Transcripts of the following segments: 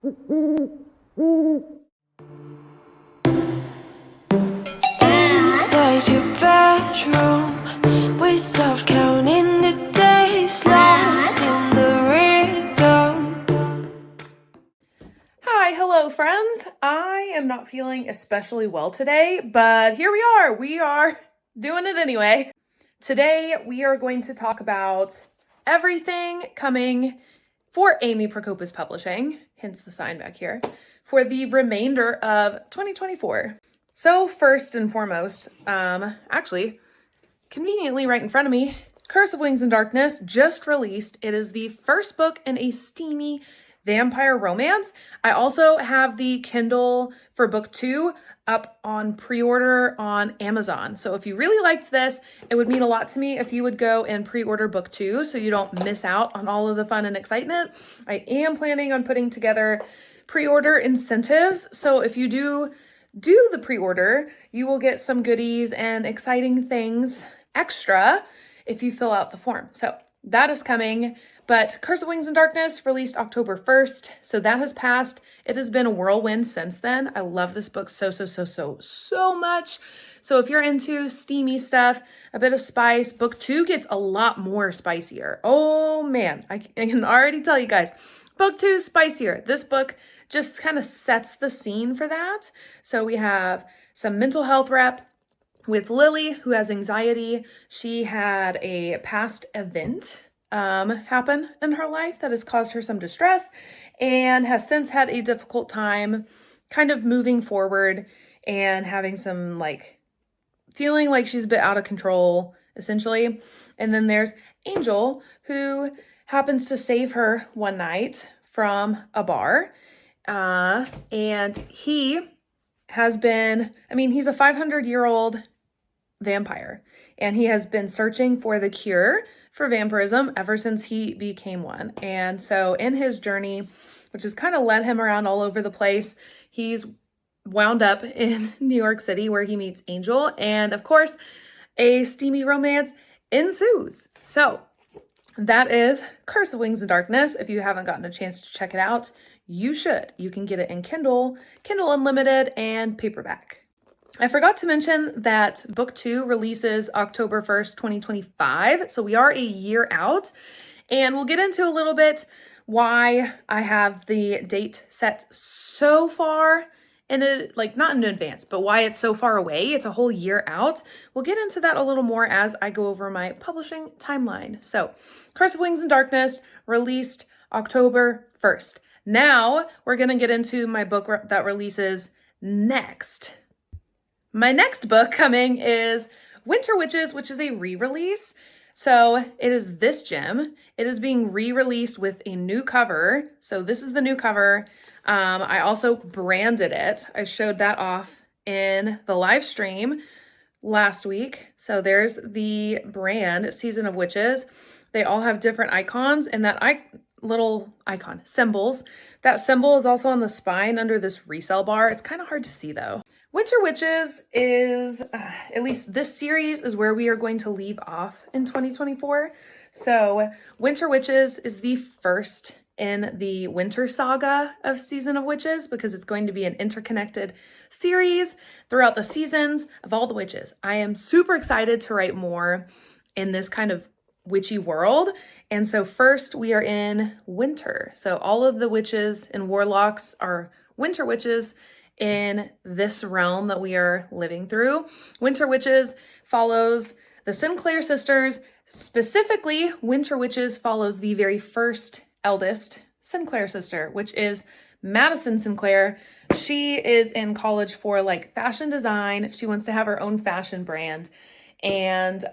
Inside your bedroom, we stopped counting the days, lost in the rhythm. Hi, hello friends. I am not feeling especially well today, but here we are. We are doing it anyway. Today we are going to talk about everything coming for Amy Prokopis Publishing, hence the sign back here, for the remainder of 2024. So first and foremost, actually, conveniently right in front of me, Curse of Wings and Darkness just released. It is the first book in a steamy vampire romance. I also have the Kindle for book 2 up on pre-order on Amazon. So if you really liked this, it would mean a lot to me if you would go and pre-order book 2 so you don't miss out on all of the fun and excitement. I am planning on putting together pre-order incentives. So if you do the pre-order, you will get some goodies and exciting things extra if you fill out the form. So that is coming. But Curse of Wings and Darkness released October 1st. So that has passed. It has been a whirlwind since then. I love this book so much. So if you're into steamy stuff, a bit of spice, book 2 gets a lot more spicier. Oh man, I can already tell you guys, book 2 is spicier. This book just kind of sets the scene for that. So we have some mental health rep with Lily, who has anxiety. She had a past event happen in her life that has caused her some distress and has since had a difficult time kind of moving forward and having some feeling like she's a bit out of control, essentially. And then there's Angel, who happens to save her one night from a bar. And he has been, he's a 500-year-old vampire, and he has been searching for the cure for vampirism ever since he became one. And so in his journey, which has kind of led him around all over the place, he's wound up in New York City where he meets Angel. And of course, a steamy romance ensues. So that is Curse of Wings and Darkness. If you haven't gotten a chance to check it out, you should. You can get it in Kindle Unlimited, and paperback. I forgot to mention that book 2 releases October 1st, 2025. So we are a year out, and we'll get into a little bit why I have the date set so far in it, not in advance, but why it's so far away. It's a whole year out. We'll get into that a little more as I go over my publishing timeline. So Curse of Wings and Darkness released October 1st. Now we're going to get into my book that releases next. My next book coming is Winter Witches, which is a re-release. So it is this gem. It is being re-released with a new cover. So this is the new cover. I also branded it. I showed that off in the live stream last week. So there's the brand, Season of Witches. They all have different icons, and that little icon, symbols. That symbol is also on the spine under this resale bar. It's kind of hard to see though. Winter Witches is, at least this series is where we are going to leave off in 2024. So Winter Witches is the first in the winter saga of Season of Witches, because it's going to be an interconnected series throughout the seasons of all the witches. I am super excited to write more in this kind of witchy world. And so first we are in winter. So all of the witches and warlocks are winter witches in this realm that we are living through. Winter Witches follows the Sinclair sisters. Specifically, Winter Witches follows the very first eldest Sinclair sister, which is Madison Sinclair. She is in college for fashion design. She wants to have her own fashion brand. And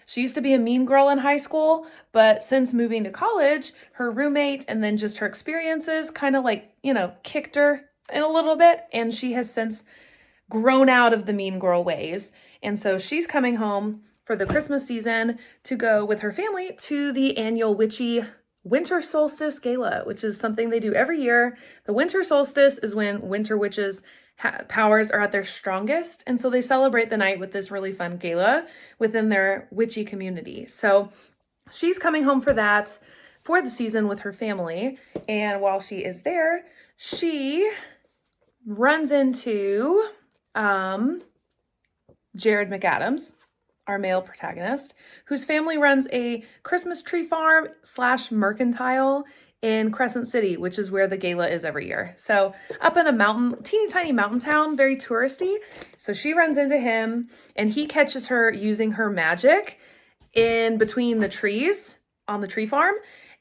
she used to be a mean girl in high school, but since moving to college, her roommate and then just her experiences kind of kicked her in a little bit, and she has since grown out of the mean girl ways. And so she's coming home for the Christmas season to go with her family to the annual witchy Winter Solstice Gala, which is something they do every year. The winter solstice is when winter witches powers are at their strongest, and so they celebrate the night with this really fun gala within their witchy community. So she's coming home for that. for the season with her family. And while she is there, she runs into Jared McAdams, our male protagonist, whose family runs a Christmas tree farm / mercantile in Crescent City, which is where the gala is every year. So up in a teeny tiny mountain town, very touristy. So she runs into him and he catches her using her magic in between the trees on the tree farm.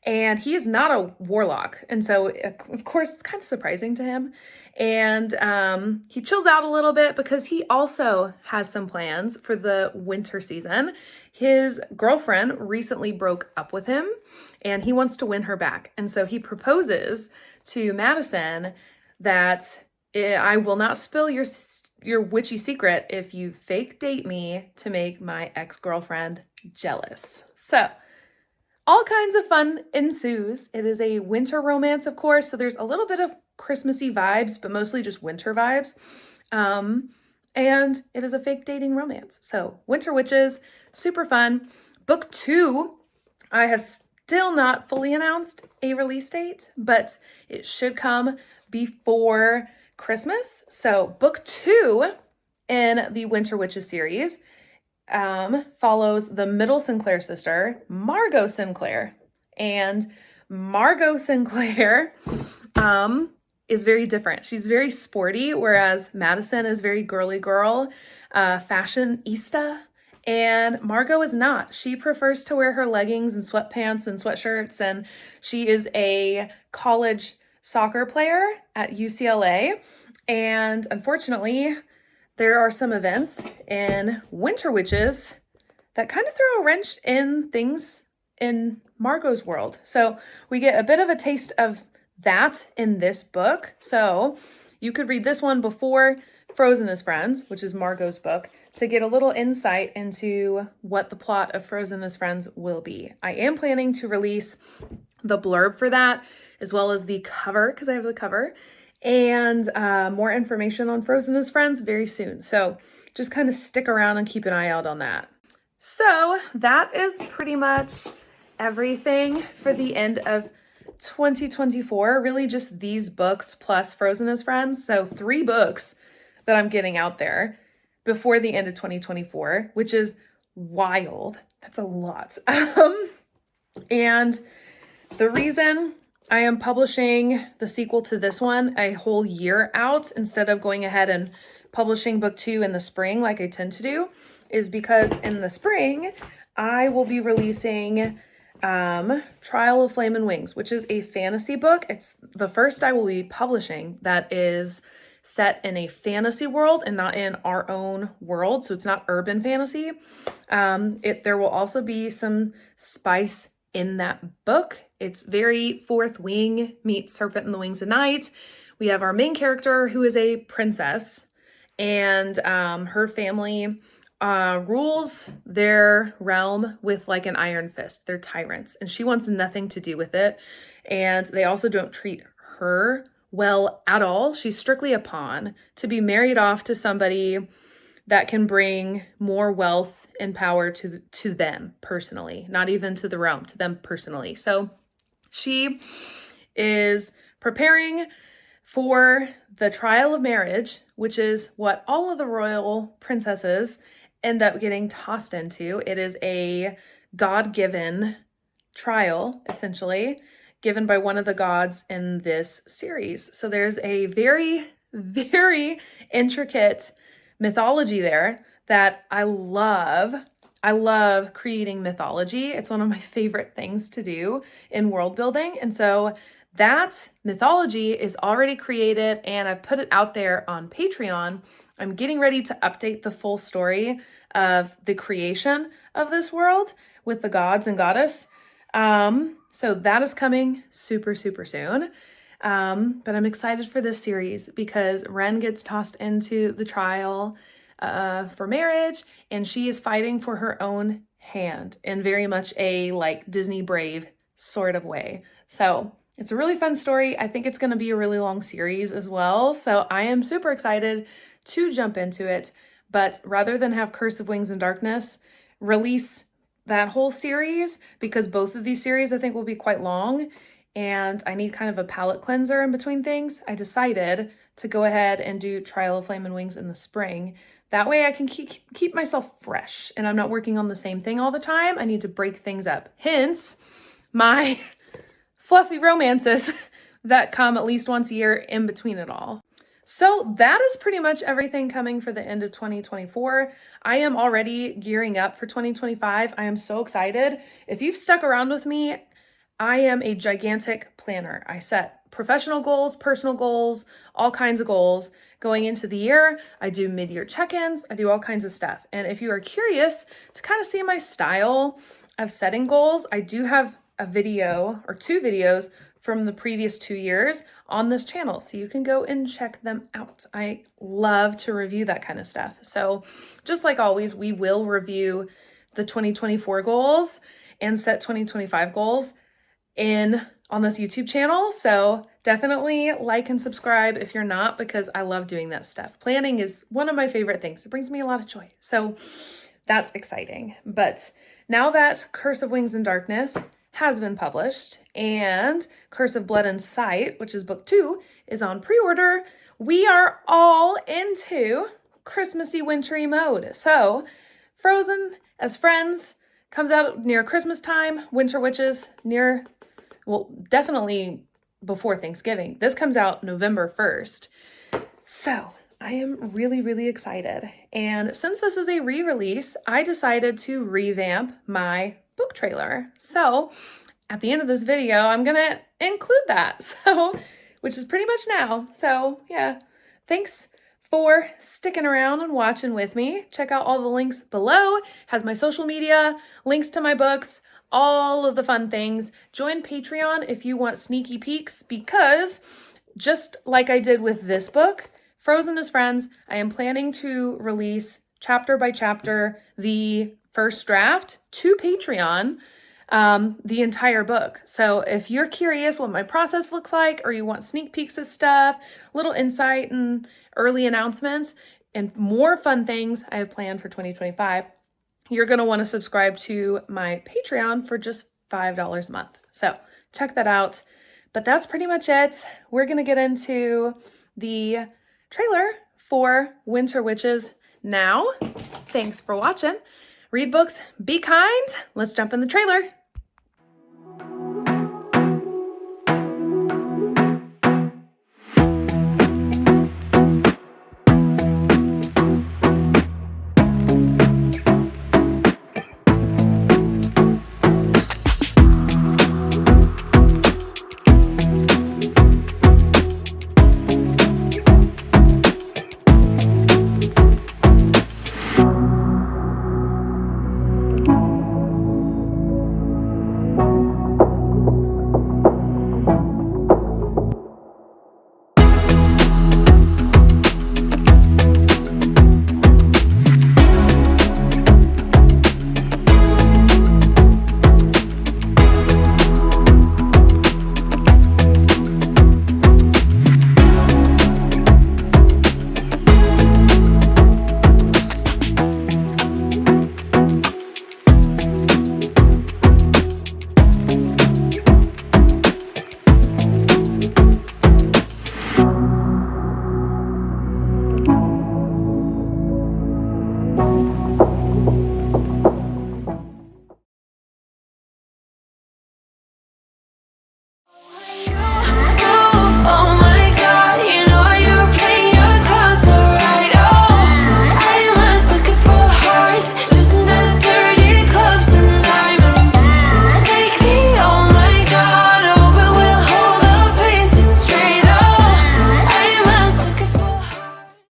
And he is not a warlock. And so, of course, it's kind of surprising to him. And he chills out a little bit because he also has some plans for the winter season. His girlfriend recently broke up with him and he wants to win her back. And so he proposes to Madison that I will not spill your witchy secret if you fake date me to make my ex-girlfriend jealous. So all kinds of fun ensues. It is a winter romance, of course, so there's a little bit of Christmassy vibes, but mostly just winter vibes. And it is a fake dating romance. So Winter Witches, super fun. Book 2, I have still not fully announced a release date, but it should come before Christmas. So book 2 in the Winter Witches series follows the middle Sinclair sister, Margot Sinclair. And Margot Sinclair is very different. She's very sporty, whereas Madison is very girly girl, fashionista. And Margot is not. She prefers to wear her leggings and sweatpants and sweatshirts, and she is a college soccer player at UCLA. And unfortunately, there are some events in Winter Witches that kind of throw a wrench in things in Margot's world. So we get a bit of a taste of that in this book. So you could read this one before Frozen as Friends, which is Margot's book, to get a little insight into what the plot of Frozen as Friends will be. I am planning to release the blurb for that, as well as the cover, because I have the cover, and more information on Frozen as Friends very soon. So just kind of stick around and keep an eye out on that. So that is pretty much everything for the end of 2024. Really just these books plus Frozen as Friends. So 3 books that I'm getting out there before the end of 2024, which is wild. That's a lot. And the reason I am publishing the sequel to this one a whole year out instead of going ahead and publishing book 2 in the spring like I tend to do is because in the spring I will be releasing Trial of Flame and Wings, which is a fantasy book. It's the first I will be publishing that is set in a fantasy world and not in our own world. So it's not urban fantasy. There will also be some spice in that book. It's very Fourth Wing meets Serpent and the Wings of Night. We have our main character who is a princess, and her family rules their realm with like an iron fist. They're tyrants, and she wants nothing to do with it. And they also don't treat her well at all. She's strictly a pawn to be married off to somebody that can bring more wealth and power to them personally, not even to the realm, to them personally. So she is preparing for the trial of marriage, which is what all of the royal princesses end up getting tossed into. It is a God-given trial, essentially, given by one of the gods in this series. So there's a very, very intricate mythology there that I love. I love creating mythology. It's one of my favorite things to do in world building. And so that mythology is already created and I've put it out there on Patreon. I'm getting ready to update the full story of the creation of this world with the gods and goddess. So that is coming super, super soon. But I'm excited for this series because Ren gets tossed into the trial for marriage, and she is fighting for her own hand in very much a like Disney Brave sort of way. So it's a really fun story. I think it's going to be a really long series as well. So I am super excited to jump into it. But rather than have Curse of Wings and Darkness release that whole series because both of these series I think will be quite long and I need kind of a palate cleanser in between things. I decided to go ahead and do Trial of Flame and Wings in the spring. That way I can keep myself fresh and I'm not working on the same thing all the time. I need to break things up. Hence, my fluffy romances that come at least once a year in between it all. So that is pretty much everything coming for the end of 2024. I am already gearing up for 2025. I am so excited. If you've stuck around with me, I am a gigantic planner. I set professional goals, personal goals, all kinds of goals going into the year. I do mid-year check-ins. I do all kinds of stuff. And if you are curious to kind of see my style of setting goals, I do have a video or 2 videos from the previous 2 years on this channel. So you can go and check them out. I love to review that kind of stuff. So just like always, we will review the 2024 goals and set 2025 goals on this YouTube channel. So definitely like and subscribe if you're not, because I love doing that stuff. Planning is one of my favorite things. It brings me a lot of joy. So that's exciting. But now that Curse of Wings and Darkness has been published and Curse of Blood and Sight, which is book 2, is on pre-order, we are all into Christmassy wintry mode. So Frozen as Friends comes out near Christmas time, Winter Witches definitely before Thanksgiving. This comes out November 1st. So I am really, really excited. And since this is a re-release, I decided to revamp my book trailer. So at the end of this video, I'm gonna include that. So, which is pretty much now. So yeah, thanks for sticking around and watching with me. Check out all the links below. Has my social media, links to my books, all of the fun things. Join Patreon if you want sneaky peeks, because just like I did with this book, Frozen as Friends, I am planning to release chapter by chapter the first draft to Patreon, the entire book. So if you're curious what my process looks like, or you want sneak peeks of stuff, little insight and early announcements, and more fun things I have planned for 2025, you're going to want to subscribe to my Patreon for just $5 a month. So check that out. But that's pretty much it. We're going to get into the trailer for Winter Witches now. Thanks for watching. Read books, be kind. Let's jump in the trailer.